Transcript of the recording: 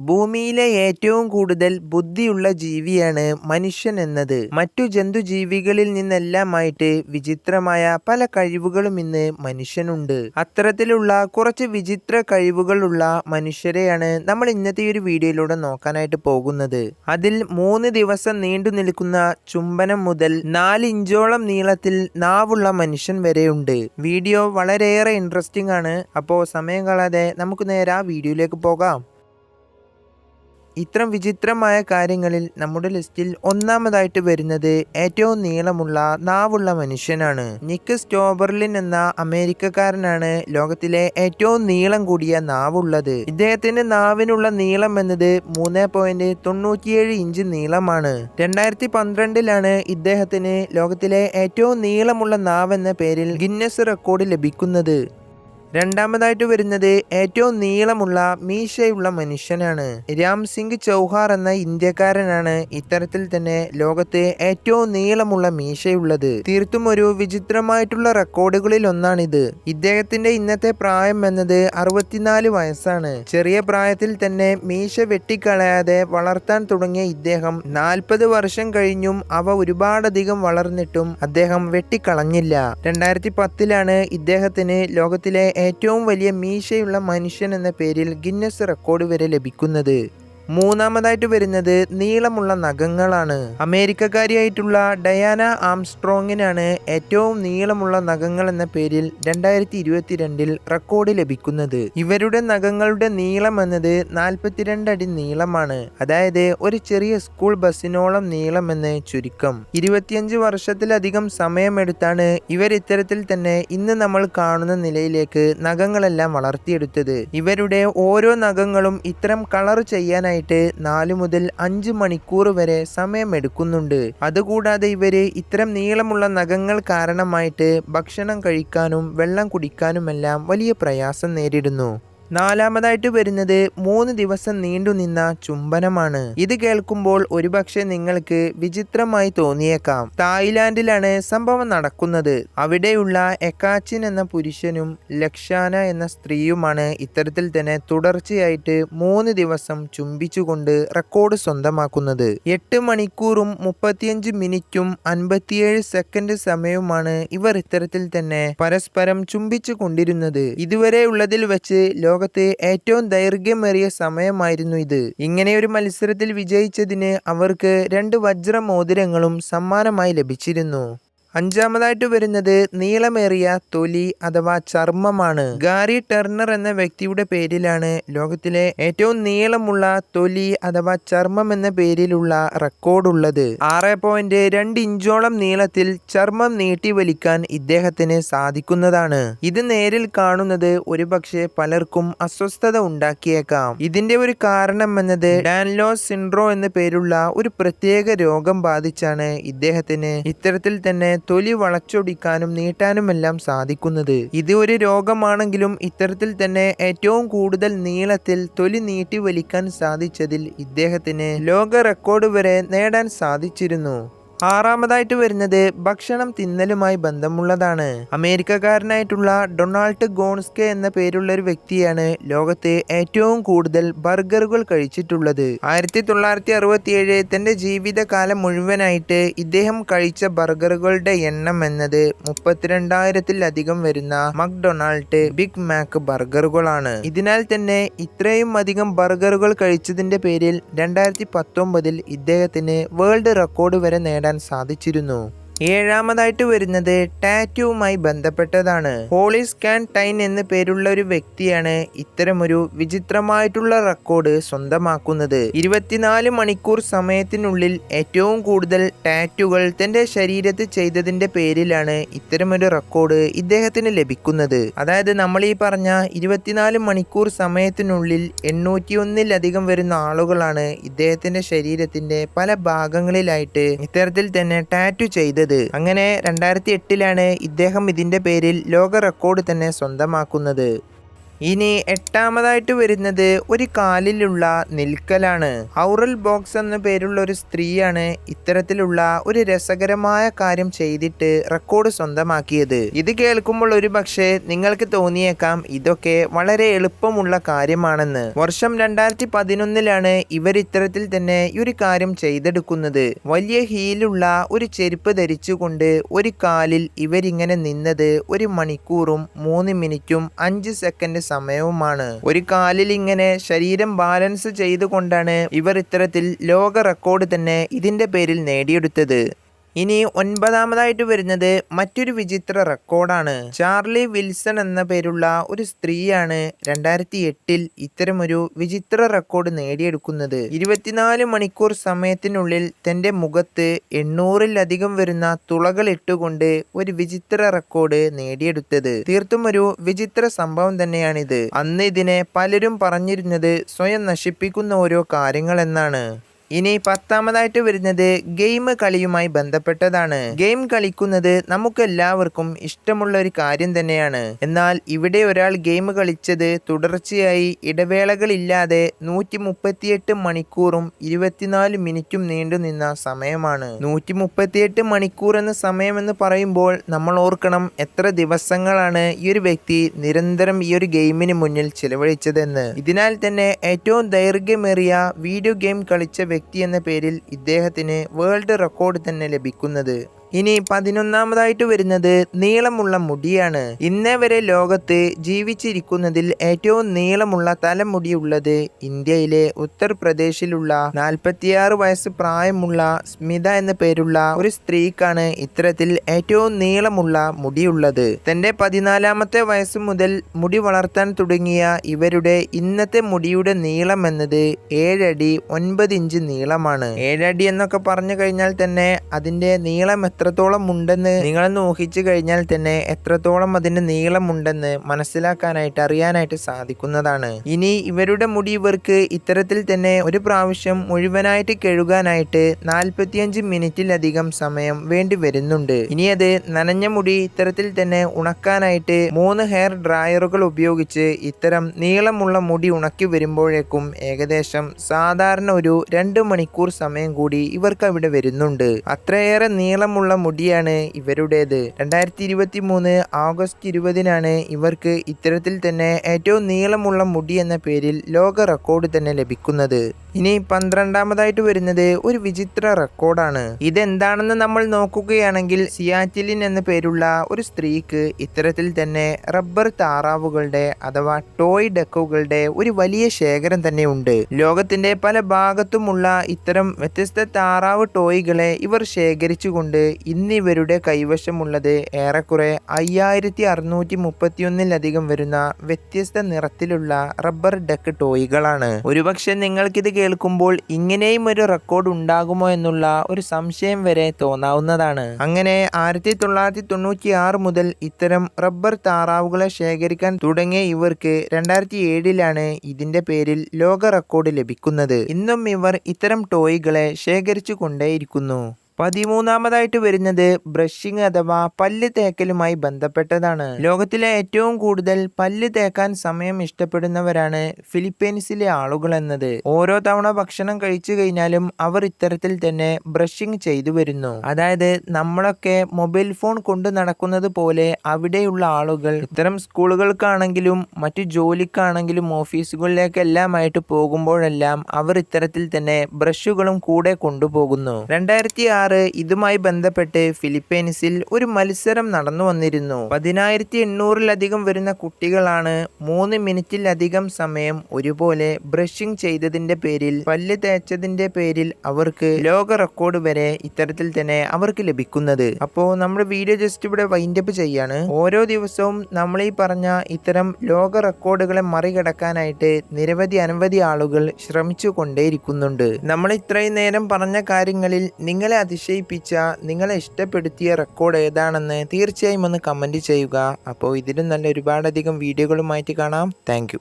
ഭൂമിയിലെ ഏറ്റവും കൂടുതൽ ബുദ്ധിയുള്ള ജീവിയാണ് മനുഷ്യൻ എന്നത്. മറ്റു ജന്തുജീവികളിൽ നിന്നെല്ലാമായിട്ട് വിചിത്രമായ പല കഴിവുകളും ഇന്ന് മനുഷ്യനുണ്ട്. അത്തരത്തിലുള്ള കുറച്ച് വിചിത്ര കഴിവുകളുള്ള മനുഷ്യരെയാണ് നമ്മൾ ഇന്നത്തെ ഒരു വീഡിയോയിലൂടെ നോക്കാനായിട്ട് പോകുന്നത്. അതിൽ 3 ദിവസം നീണ്ടു നിൽക്കുന്ന ചുംബനം മുതൽ 4 ഇഞ്ചോളം നീളത്തിൽ നാവുള്ള മനുഷ്യൻ വരെയുണ്ട്. വീഡിയോ വളരെയേറെ ഇൻട്രസ്റ്റിംഗ് ആണ്. അപ്പോൾ സമയം കളയാതെ നമുക്ക് നേരെ ആ വീഡിയോയിലേക്ക് പോകാം. ഇത്തരം വിചിത്രമായ കാര്യങ്ങളിൽ നമ്മുടെ ലിസ്റ്റിൽ ഒന്നാമതായിട്ട് വരുന്നത് ഏറ്റവും നീളമുള്ള നാവുള്ള മനുഷ്യനാണ്. നിക്ക് സ്റ്റോബർലിൻ എന്ന അമേരിക്കക്കാരനാണ് ലോകത്തിലെ ഏറ്റവും നീളം കൂടിയ നാവുള്ളത്. ഇദ്ദേഹത്തിന്റെ നാവിനുള്ള നീളം എന്നത് 3.97 ഇഞ്ച് നീളമാണ്. 2012 ഇദ്ദേഹത്തിന് ലോകത്തിലെ ഏറ്റവും നീളമുള്ള നാവ് എന്ന പേരിൽ ഗിന്നസ് റെക്കോർഡ് ലഭിക്കുന്നത്. രണ്ടാമതായിട്ട് വരുന്നത് ഏറ്റവും നീളമുള്ള മീശയുള്ള മനുഷ്യനാണ്. രാം സിംഗ് ചൗഹാർ എന്ന ഇന്ത്യക്കാരനാണ് ഇത്തരത്തിൽ തന്നെ ലോകത്ത് ഏറ്റവും നീളമുള്ള മീശയുള്ളത്. തീർത്തും ഒരു വിചിത്രമായിട്ടുള്ള റെക്കോർഡുകളിൽ ഒന്നാണിത്. ഇദ്ദേഹത്തിന്റെ ഇന്നത്തെ പ്രായം എന്നത് 64 വയസ്സാണ്. ചെറിയ പ്രായത്തിൽ തന്നെ മീശ വെട്ടിക്കളയാതെ വളർത്താൻ തുടങ്ങിയ ഇദ്ദേഹം 40 വർഷം കഴിഞ്ഞും അവ ഒരുപാടധികം വളർന്നിട്ടും അദ്ദേഹം വെട്ടിക്കളഞ്ഞില്ല. 2010 ഇദ്ദേഹത്തിന് ലോകത്തിലെ ഏറ്റവും വലിയ മീശയുള്ള മനുഷ്യൻ എന്ന പേരിൽ ഗിന്നസ് റെക്കോർഡ് വരെ ലഭിക്കുന്നത്. മൂന്നാമതായിട്ട് വരുന്നത് നീളമുള്ള നഖങ്ങളാണ്. അമേരിക്കക്കാരിയായിട്ടുള്ള ഡയാന ആംസ്ട്രോങ്ങിനാണ് ഏറ്റവും നീളമുള്ള നഖങ്ങൾ എന്ന പേരിൽ 2022 റെക്കോർഡ് ലഭിക്കുന്നത്. ഇവരുടെ നഖങ്ങളുടെ നീളം എന്നത് 42 അടി നീളമാണ്. അതായത് ഒരു ചെറിയ സ്കൂൾ ബസ്സിനോളം നീളമെന്ന് ചുരുക്കം. 25 വർഷത്തിലധികം സമയമെടുത്താണ് ഇവർ ഇത്തരത്തിൽ തന്നെ ഇന്ന് നമ്മൾ കാണുന്ന നിലയിലേക്ക് നഖങ്ങളെല്ലാം വളർത്തിയെടുത്തത്. ഇവരുടെ ഓരോ നഖങ്ങളും ഇത്തരം കളർ ചെയ്യാനായി 4 മുതൽ 5 മണിക്കൂർ വരെ സമയമെടുക്കുന്നുണ്ട്. അതുകൂടാതെ ഇവര് ഇത്തരം നീളമുള്ള നഖങ്ങൾ കാരണമായിട്ട് ഭക്ഷണം കഴിക്കാനും വെള്ളം കുടിക്കാനുമെല്ലാം വലിയ പ്രയാസം നേരിടുന്നു. നാലാമതായിട്ട് വരുന്നത് 3 ദിവസം നീണ്ടുനിന്ന ചുംബനമാണ്. ഇത് കേൾക്കുമ്പോൾ ഒരുപക്ഷെ നിങ്ങൾക്ക് വിചിത്രമായി തോന്നിയേക്കാം. തായ്ലാന്റിലാണ് സംഭവം നടക്കുന്നത്. അവിടെയുള്ള എക്കാച്ചിൻ എന്ന പുരുഷനും ലക്ഷാന എന്ന സ്ത്രീയുമാണ് ഇത്തരത്തിൽ തന്നെ തുടർച്ചയായിട്ട് 3 ദിവസം ചുംബിച്ചുകൊണ്ട് റെക്കോർഡ് സ്വന്തമാക്കുന്നത്. 8 മണിക്കൂറും 35 മിനിറ്റും 57 സെക്കൻഡ് സമയവുമാണ് ഇവർ ഇത്തരത്തിൽ തന്നെ പരസ്പരം ചുംബിച്ചു കൊണ്ടിരുന്നത്. ഇതുവരെയുള്ളതിൽ വെച്ച് ലോകത്തെ ഏറ്റവും ദൈർഘ്യമേറിയ സമയമായിരുന്നു ഇത്. ഇങ്ങനെയൊരു മത്സരത്തിൽ വിജയിച്ചതിന് അവർക്ക് 2 വജ്ര മോതിരങ്ങളും സമ്മാനമായി ലഭിച്ചിരുന്നു. അഞ്ചാമതായിട്ട് വരുന്നത് നീളമേറിയ തൊലി അഥവാ ചർമ്മമാണ്. ഗാരി ടെർണർ എന്ന വ്യക്തിയുടെ പേരിലാണ് ലോകത്തിലെ ഏറ്റവും നീളമുള്ള തൊലി അഥവാ ചർമ്മം എന്ന പേരിലുള്ള റെക്കോർഡുള്ളത്. 6.2 ഇഞ്ചോളം നീളത്തിൽ ചർമ്മം നീട്ടിവലിക്കാൻ ഇദ്ദേഹത്തിന് സാധിക്കുന്നതാണ്. ഇത് നേരിൽ കാണുന്നത് ഒരുപക്ഷെ പലർക്കും അസ്വസ്ഥത ഉണ്ടാക്കിയേക്കാം. ഇതിന്റെ ഒരു കാരണം എന്നത് ഡാൻലോസ് സിൻഡ്രോം എന്ന പേരുള്ള ഒരു പ്രത്യേക രോഗം ബാധിച്ചാണ് ഇദ്ദേഹത്തിന് ഇത്തരത്തിൽ തന്നെ തൊലി വളച്ചൊടിക്കാനും നീട്ടാനുമെല്ലാം സാധിക്കുന്നത്. ഇത് ഒരു രോഗമാണെങ്കിലും ഇത്തരത്തിൽ തന്നെ ഏറ്റവും കൂടുതൽ നീളത്തിൽ തൊലി നീട്ടി വലിക്കാൻ സാധിച്ചതിൽ ഇദ്ദേഹത്തിന് ലോക റെക്കോർഡ് വരെ നേടാൻ സാധിച്ചിരുന്നു. ആറാമതായിട്ട് വരുന്നത് ഭക്ഷണം തിന്നലുമായി ബന്ധമുള്ളതാണ്. അമേരിക്കക്കാരനായിട്ടുള്ള ഡൊണാൾഡ് ഗോൺസ്കെ എന്ന പേരുള്ള ഒരു വ്യക്തിയാണ് ലോകത്ത് ഏറ്റവും കൂടുതൽ ബർഗറുകൾ കഴിച്ചിട്ടുള്ളത്. 1967 തന്റെ ജീവിതകാലം മുഴുവനായിട്ട് ഇദ്ദേഹം കഴിച്ച ബർഗറുകളുടെ എണ്ണം എന്നത് 32,000-ത്തിലധികം വരുന്ന മക്ഡൊണാൾഡ് ബിഗ് മാക് ബർഗറുകളാണ്. ഇതിനാൽ തന്നെ ഇത്രയും അധികം ബർഗറുകൾ കഴിച്ചതിന്റെ പേരിൽ 2019 ഇദ്ദേഹത്തിന് വേൾഡ് റെക്കോർഡ് വരെ നേടാൻ സാധിച്ചിരുന്നു. ഏഴാമതായിട്ട് വരുന്നത് ടാറ്റുവുമായി ബന്ധപ്പെട്ടതാണ്. ഹോളി സ്കാൻ ടൈൻ എന്ന പേരുള്ള ഒരു വ്യക്തിയാണ് ഇത്തരമൊരു വിചിത്രമായിട്ടുള്ള റെക്കോർഡ് സ്വന്തമാക്കുന്നത്. 24 മണിക്കൂർ സമയത്തിനുള്ളിൽ ഏറ്റവും കൂടുതൽ ടാറ്റുകൾ തന്റെ ശരീരത്തിൽ ചെയ്തതിന്റെ പേരിലാണ് ഇത്തരമൊരു റെക്കോർഡ് ഇദ്ദേഹത്തിന് ലഭിക്കുന്നത്. അതായത് നമ്മൾ ഈ പറഞ്ഞ 24 മണിക്കൂർ സമയത്തിനുള്ളിൽ 801-ലധികം വരുന്ന ആളുകളാണ് ഇദ്ദേഹത്തിന്റെ ശരീരത്തിന്റെ പല ഭാഗങ്ങളിലായിട്ട് ഇത്തരത്തിൽ തന്നെ ടാറ്റു ചെയ്തത്. അങ്ങനെ 2008 ഇദ്ദേഹം ഇതിന്റെ പേരിൽ ലോക റെക്കോർഡ് തന്നെ സ്വന്തമാക്കുന്നത്. ഇനി എട്ടാമതായിട്ട് വരുന്നത് ഒരു കാലിലുള്ള നിൽക്കലാണ്. ഔറൽ ബോക്സ് എന്ന പേരുള്ള ഒരു സ്ത്രീയാണ് ഇത്തരത്തിലുള്ള ഒരു രസകരമായ കാര്യം ചെയ്തിട്ട് റെക്കോർഡ് സ്വന്തമാക്കിയത്. ഇത് കേൾക്കുമ്പോൾ ഒരു പക്ഷേ നിങ്ങൾക്ക് തോന്നിയേക്കാം ഇതൊക്കെ വളരെ എളുപ്പമുള്ള കാര്യമാണെന്ന്. വർഷം 2011 ഇവർ ഇത്തരത്തിൽ തന്നെ ഈ ഒരു കാര്യം ചെയ്തെടുക്കുന്നത്. വലിയ ഹീലുള്ള ഒരു ചെരുപ്പ് ധരിച്ചുകൊണ്ട് ഒരു കാലിൽ ഇവരിങ്ങനെ നിന്നത് 1 മണിക്കൂറും 3 മിനിറ്റും 5 സെക്കൻഡ് സമയവുമാണ്. ഒരു കാലിൽ ഇങ്ങനെ ശരീരം ബാലൻസ് ചെയ്തുകൊണ്ടാണ് ഇവർ ഇത്തരത്തിൽ ലോക റെക്കോർഡ് തന്നെ ഇതിന്റെ പേരിൽ നേടിയെടുത്തത്. ഇനി 9ാമതായിട്ട് വരുന്നത് മറ്റൊരു വിചിത്ര റെക്കോർഡാണ്. ചാർലി വിൽസൺ എന്ന പേരുള്ള ഒരു സ്ത്രീയാണ് 2008 ഇത്തരമൊരു വിചിത്ര റെക്കോർഡ് നേടിയെടുക്കുന്നത്. 24 മണിക്കൂർ സമയത്തിനുള്ളിൽ തന്റെ മുഖത്ത് 800-ലധികം വരുന്ന തുളകൾ ഇട്ടുകൊണ്ട് ഒരു വിചിത്ര റെക്കോർഡ് നേടിയെടുത്തത്. തീർത്തും ഒരു വിചിത്ര സംഭവം തന്നെയാണിത്. അന്ന് ഇതിനെ പലരും പറഞ്ഞിരുന്നത് സ്വയം നശിപ്പിക്കുന്ന ഓരോ കാര്യങ്ങൾ എന്നാണ്. ഇനി 10ാമതായിട്ട് വരുന്നത് ഗെയിം കളിയുമായി ബന്ധപ്പെട്ടതാണ്. ഗെയിം കളിക്കുന്നത് നമുക്കെല്ലാവർക്കും ഇഷ്ടമുള്ള ഒരു കാര്യം തന്നെയാണ്. എന്നാൽ ഇവിടെ ഒരാൾ ഗെയിം കളിച്ചത് തുടർച്ചയായി ഇടവേളകളില്ലാതെ 138 മണിക്കൂറും 24 മിനിറ്റും നീണ്ടുനിന്ന സമയമാണ്. 138 മണിക്കൂർ എന്ന സമയമെന്ന് പറയുമ്പോൾ നമ്മൾ ഓർക്കണം എത്ര ദിവസങ്ങളാണ് ഈ ഒരു വ്യക്തി നിരന്തരം ഈ ഒരു ഗെയിമിന് മുന്നിൽ ചിലവഴിച്ചതെന്ന്. ഇതിനാൽ തന്നെ ഏറ്റവും ദൈർഘ്യമേറിയ വീഡിയോ ഗെയിം കളിച്ച വ്യക്തി എന്ന പേരിൽ ഇദ്ദേഹത്തിന് വേൾഡ് റെക്കോർഡ് തന്നെ ലഭിക്കുന്നത്. ഇനി 11ാമതായിട്ട് വരുന്നത് നീളമുള്ള മുടിയാണ്. ഇന്നേ വരെ ലോകത്ത് ജീവിച്ചിരിക്കുന്നതിൽ ഏറ്റവും നീളമുള്ള തലമുടിയുള്ളത് ഇന്ത്യയിലെ ഉത്തർപ്രദേശിലുള്ള 46 വയസ്സ് പ്രായമുള്ള സ്മിത എന്ന പേരുള്ള ഒരു സ്ത്രീക്കാണ് ഇത്തരത്തിൽ ഏറ്റവും നീളമുള്ള മുടിയുള്ളത്. തന്റെ 14ാമത്തെ വയസ്സ് മുതൽ മുടി വളർത്താൻ തുടങ്ങിയ ഇവരുടെ ഇന്നത്തെ മുടിയുടെ നീളം എന്നത് 7 അടി 9 ഇഞ്ച് നീളമാണ്. 7 അടി എന്നൊക്കെ പറഞ്ഞു കഴിഞ്ഞാൽ തന്നെ അതിന്റെ നീളം എത്രത്തോളം ഉണ്ടെന്ന് നിങ്ങൾ ഊഹിച്ചു കഴിഞ്ഞാൽ തന്നെ എത്രത്തോളം അതിന്റെ നീളമുണ്ടെന്ന് മനസ്സിലാക്കാനായിട്ട് അറിയാനായിട്ട് സാധിക്കുന്നതാണ്. ഇനി ഇവരുടെ മുടി ഇവർക്ക് ഇത്തരത്തിൽ തന്നെ ഒരു പ്രാവശ്യം മുഴുവനായിട്ട് കഴുകാനായിട്ട് 45 മിനിറ്റിലധികം സമയം വേണ്ടി വരുന്നുണ്ട്. ഇനി അത് നനഞ്ഞ മുടി ഇത്തരത്തിൽ തന്നെ ഉണക്കാനായിട്ട് 3 ഹെയർ ഡ്രയറുകൾ ഉപയോഗിച്ച് ഇത്തരം നീളമുള്ള മുടി ഉണക്കി വരുമ്പോഴേക്കും ഏകദേശം സാധാരണ ഒരു 2 മണിക്കൂർ സമയം കൂടി ഇവർക്ക് അവിടെ വരുന്നുണ്ട്. അത്രയേറെ നീളമുള്ള മുടിയാണ് ഇവരുടേത്. 2023 ഓഗസ്റ്റ് 20 ഇവർക്ക് ഇത്തരത്തിൽ തന്നെ ഏറ്റവും നീളമുള്ള മുടി എന്ന പേരിൽ ലോക റെക്കോർഡ് തന്നെ ലഭിക്കുന്നത്. ഇനി 12ാമതായിട്ട് വരുന്നത് ഒരു വിചിത്ര റെക്കോർഡാണ്. ഇതെന്താണെന്ന് നമ്മൾ നോക്കുകയാണെങ്കിൽ സിയാറ്റിലിൻ എന്ന പേരുള്ള ഒരു സ്ത്രീക്ക് ഇത്തരത്തിൽ തന്നെ റബ്ബർ താറാവുകളുടെ അഥവാ ടോയ് ഡക്കുകളുടെ ഒരു വലിയ ശേഖരം തന്നെ ഉണ്ട്. ലോകത്തിന്റെ പല ഭാഗത്തുമുള്ള ഇത്തരം വ്യത്യസ്ത താറാവ് ടോയ്കളെ ഇവർ ശേഖരിച്ചുകൊണ്ട് ഇന്ന് ഇവരുടെ കൈവശമുള്ളത് ഏറെക്കുറെ 5631-ലധികം വരുന്ന വ്യത്യസ്ത നിറത്തിലുള്ള റബ്ബർ ഡക്ക് ടോയ്കളാണ്. ഒരുപക്ഷെ നിങ്ങൾക്കിത് കേൾക്കുമ്പോൾ ഇങ്ങനെയും ഒരു റെക്കോർഡ് ഉണ്ടാകുമോ എന്നുള്ള ഒരു സംശയം വരെ തോന്നാവുന്നതാണ്. അങ്ങനെ 1996 മുതൽ ഇത്തരം റബ്ബർ താറാവുകളെ ശേഖരിക്കാൻ തുടങ്ങിയ ഇവർക്ക് 2007 ഇതിന്റെ പേരിൽ ലോക റെക്കോർഡ് ലഭിക്കുന്നത്. ഇന്നും ഇവർ ഇത്തരം ടോയ്കളെ ശേഖരിച്ചു കൊണ്ടേയിരിക്കുന്നു. 13ാമതായിട്ട് വരുന്നത് ബ്രഷിംഗ് അഥവാ പല്ല് തേക്കലുമായി ബന്ധപ്പെട്ടതാണ്. ലോകത്തിലെ ഏറ്റവും കൂടുതൽ പല്ല് തേക്കാൻ സമയം ഇഷ്ടപ്പെടുന്നവരാണ് ഫിലിപ്പീൻസിലെ ആളുകൾ എന്നത്. ഓരോ തവണ ഭക്ഷണം കഴിച്ചു കഴിഞ്ഞാലും അവർ ഇത്തരത്തിൽ തന്നെ ബ്രഷിംഗ് ചെയ്തു വരുന്നു. അതായത് നമ്മളൊക്കെ മൊബൈൽ ഫോൺ കൊണ്ട് നടക്കുന്നത് പോലെ അവിടെയുള്ള ആളുകൾ ഇത്തരം സ്കൂളുകൾക്കാണെങ്കിലും മറ്റു ജോലിക്കാണെങ്കിലും ഓഫീസുകളിലേക്കെല്ലാമായിട്ട് പോകുമ്പോഴെല്ലാം അവർ ഇത്തരത്തിൽ തന്നെ ബ്രഷുകളും കൂടെ കൊണ്ടുപോകുന്നു. 2006 ഇതുമായി ബന്ധപ്പെട്ട് ഫിലിപ്പീൻസിൽ ഒരു മത്സരം നടന്നു വന്നിരുന്നു. 10,800-ലധികം വരുന്ന കുട്ടികളാണ് 3 മിനിറ്റിലധികം സമയം ഒരുപോലെ ബ്രഷിംഗ് ചെയ്തതിന്റെ പേരിൽ പല്ല് തേച്ചതിന്റെ പേരിൽ അവർക്ക് ലോക റെക്കോർഡ് വരെ ഇത്തരത്തിൽ തന്നെ അവർക്ക് ലഭിക്കുന്നത്. അപ്പോൾ നമ്മുടെ വീഡിയോ ജസ്റ്റ് ഇവിടെ വൈൻഡപ്പ് ചെയ്യാണ്. ഓരോ ദിവസവും നമ്മൾ ഈ പറഞ്ഞ ഇത്തരം ലോക റെക്കോർഡുകളെ മറികടക്കാനായിട്ട് അനവധി ആളുകൾ ശ്രമിച്ചു കൊണ്ടേയിരിക്കുന്നുണ്ട്. നമ്മൾ ഇത്രയും നേരം പറഞ്ഞ കാര്യങ്ങളിൽ നിങ്ങളെ അതിശയിപ്പിച്ച, നിങ്ങളെ ഇഷ്ടപ്പെടുത്തിയ റെക്കോർഡ് ഏതാണെന്ന് തീർച്ചയായും ഒന്ന് കമൻറ്റ് ചെയ്യുക. അപ്പോൾ ഇതിലും നല്ല ഒരുപാടധികം വീഡിയോകളുമായിട്ട് കാണാം. താങ്ക്